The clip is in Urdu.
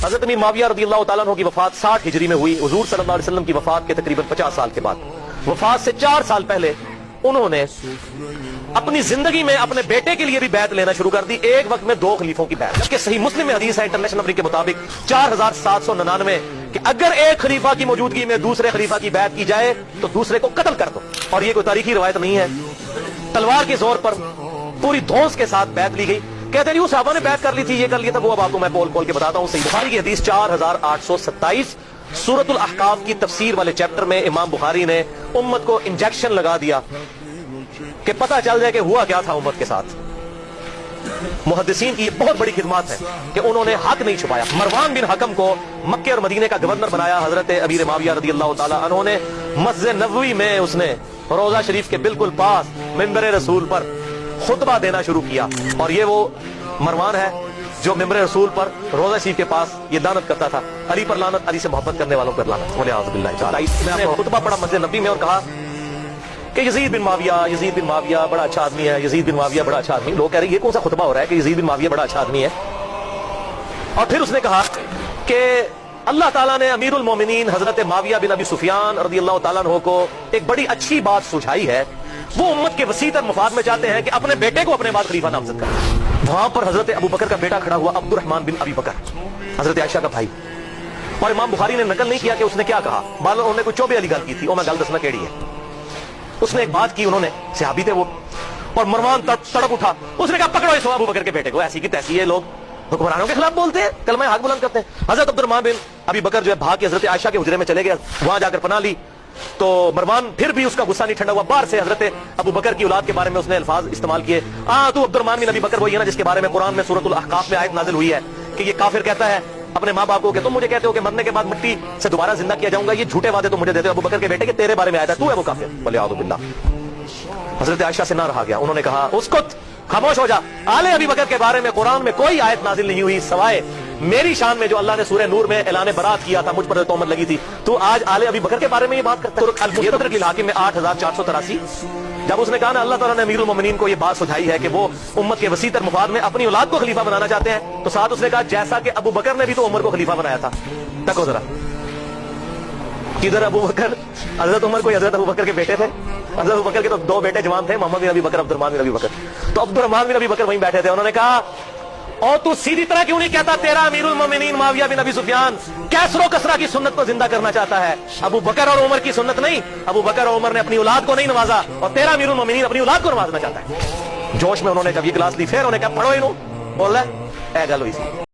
حضرت امیر معاویہ رضی اللہ تعالیٰ عنہ کی وفات 60 ہجری میں ہوئی. حضور صلی اللہ علیہ وسلم کی وفات کے تقریباً 50 سال کے بعد. وفات سے 4 سال پہلے انہوں نے اپنی زندگی میں اپنے بیٹے کے لیے بھی بیعت لینا شروع کر دی. ایک وقت میں 2 خلیفوں کی بیعت. جبکہ صحیح مسلم میں حدیث ہے انٹرنیشنل نمبر کے مطابق 4799 کہ اگر ایک خلیفہ کی موجودگی میں دوسرے خلیفہ کی بیعت کی جائے تو دوسرے کو قتل کر دو. اور یہ کوئی تاریخی روایت نہیں ہے, تلوار کے زور پر پوری دھونس کے ساتھ بیعت لی گئی. کہتے ہیں صحابہ نے بیعت کر لی تھی, یہ کر لیا تھا, وہ اب آپ کو میں پول کے بتاتا ہوں. صحیح بخاری کی حدیث 4827 سورۃ الاحقاف کی تفسیر والے چیپٹر میں امام بخاری نے امت کو انجیکشن لگا دیا کہ پتہ چل جائے کہ ہوا کیا تھا امت کے ساتھ. محدثین کی یہ بہت بڑی خدمات ہے کہ انہوں نے حق نہیں چھپایا. مروان بن حکم کو مکے اور مدینے کا گورنر بنایا حضرت امیر معاویہ رضی اللہ تعالیٰ عنہ نے. مسجد نبوی میں اس نے روضہ شریف کے بالکل پاس منبر رسول پر خطبہ دینا شروع کیا. اور یہ وہ مروان ہے جو ممبر رسول پر روضہ شریف کے پاس یہ لعنت کرتا تھا, علی پر لعنت, علی سے محبت کرنے والوں پر لعنت. ولیعوذ باللہ تعالی. میں نے خطبہ پڑھا مسجد نبی میں اور کہا کہ یزید بن معاویہ بڑا اچھا آدمی ہے, یزید بن معاویہ بڑا اچھا آدمی. لوگ کہہ رہے ہیں یہ کون سا خطبہ ہو رہا ہے کہ یزید بن معاویہ بڑا اچھا آدمی ہے. اور پھر اس نے کہا کہ اللہ تعالیٰ نے امیر المومنین حضرت معاویہ بن ابی سفیان رضی اللہ تعالیٰ عنہ کو ایک بڑی اچھی بات سجھائی ہے. وہ امت کے وسیع تر مفاد میں چاہتے ہیں کہ اپنے بیٹے کو اپنے بعد خلیفہ نامزد کریں. وہاں پر حضرت ابو بکر کا بیٹا کھڑا ہوا, عبد الرحمن بن ابی بکر, حضرت عائشہ کا بھائی. اور امام بخاری نے نقل نہیں کیا کہ اس نے کیا کہا, معلوم انہوں نے کوئی چوبے والی گل کی تھی, اور میں گل دسنا کیڑی ہے. اس نے ایک بات کی, انہوں نے صحابی تھے وہ, اور مروان تڑپ اٹھا. اس نے کہا پکڑو اس ابو بکر کے بیٹے کو. ایسی کی تیسی یہ لوگ حکمرانوں کے خلاف بولتے ہیں, کلمہ حق بلند کرتے ہیں. حضرت عبد الرحمن بن ابی بکر جو ہے بھاگ کے حضرت عائشہ کے حجرے میں چلے گئے, وہاں جا کر پناہ لی. تو مروان پھر بھی اس کا غصہ نہیں ٹھنڈا ہوا, باہر سے حضرت ابو بکر کی اولاد کے بارے میں اس نے الفاظ استعمال کیے. تو عبد الرحمن بن ابی بکر وہی ہے نا جس کے بارے میں قرآن میں سورۃ الاحقاف میں آیت نازل ہوئی ہے کہ یہ کافر کہتا ہے اپنے ماں باپ کو کہ تم مجھے کہتے ہو کہ مرنے کے بعد مٹی سے دوبارہ زندہ کیا جاؤں گا, یہ جھوٹے وعدے تو مجھے دیتے ہو. ابو بکر کے بیٹے کہ تیرے بارے میں آیا تھا, تو ہے وہ کافر. ولیعوذ باللہ. حضرت عائشہ سے نہ رہا گیا, انہوں نے کہا اسکت, خاموش ہو جا. آل ابی بکر کے بارے میں قرآن میں کوئی آیت نازل نہیں ہوئی سوائے میری شان میں جو اللہ نے سورہ نور میں اعلان برات کیا تھا, مجھ پر تہمت لگی تھی. تو آج آل ابی بکر کے بارے میں یہ بات کرتا ہے. المستدرک للحاکم میں 8483 جب اس نے کہا نا اللہ تعالیٰ نے امیر المومنین کو یہ بات سجھائی ہے کہ وہ امت کے وسیع تر مفاد میں اپنی اولاد کو خلیفہ بنانا چاہتے ہیں, تو ساتھ اس نے کہا جیسا کہ ابو بکر نے بھی تو عمر کو خلیفہ بنایا تھا. تکو ذرا, کدھر ابو بکر, حضرت عمر کوئی حضرت ابو بکر کے بیٹے تھے. حضرت ابو بکر کے تو 2 بیٹے جوان تھے, محمد بن ابی بکر, عبد الرحمن بن ابی بکر. تو عبد الرحمن بن ابی بکر وہیں بیٹھے تھے. انہوں نے کہا اور تو سیدھی طرح کیوں نہیں کہتا تیرا امیر المومنین معاویہ بن ابی سفیان کیسر و کسرا کی سنت کو زندہ کرنا چاہتا ہے, ابو بکر اور عمر کی سنت نہیں. ابو بکر اور عمر نے اپنی اولاد کو نہیں نوازا, اور تیرا امیر المومنین اپنی اولاد کو نوازنا چاہتا ہے. جوش میں انہوں نے جب یہ کلاس لی, پھر انہوں نے کہا پڑھو انہوں, بول رہا ہے اے گل ہوئی سی.